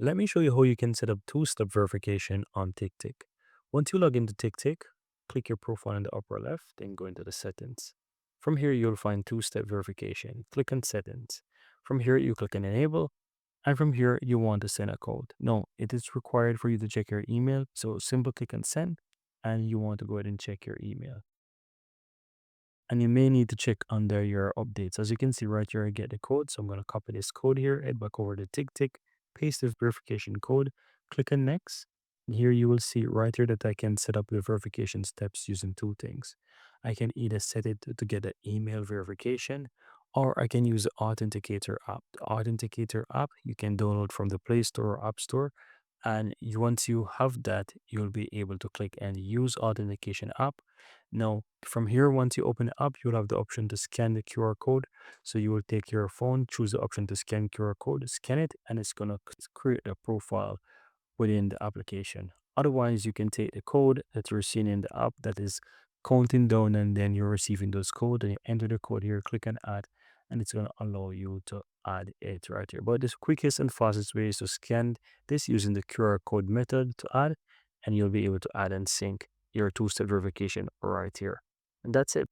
Let me show you how you can set up two-step verification on TickTick. Once you log into TickTick, click your profile in the upper left, then go into the settings. From here, you'll find two-step verification. Click on settings. From here, you click on enable, and from here, you want to send a code. No, it is required for you to check your email, so simply click on send, and you want to go ahead and check your email. And you may need to check under your updates. As you can see right here, I get the code. So I'm going to copy this code here, head back over to TickTick, paste the verification code, click on next. And here you will see right here that I can set up the verification steps using two things. I can either set it to get an email verification, or I can use the Authenticator app. The Authenticator app you can download from the Play Store or App Store. And once you have that, you'll be able to click and use Authentication app. Now, from here, once you open it up, you'll have the option to scan the QR code. So you will take your phone, choose the option to scan QR code, scan it, and it's going to create a profile within the application. Otherwise, you can take the code that you're seeing in the app that is counting down, and then you're receiving those code, and you enter the code here, click on add, and it's going to allow you to add it right here. But the quickest and fastest way is to scan this using the QR code method to add, and you'll be able to add and sync your two-step verification right here. And that's it.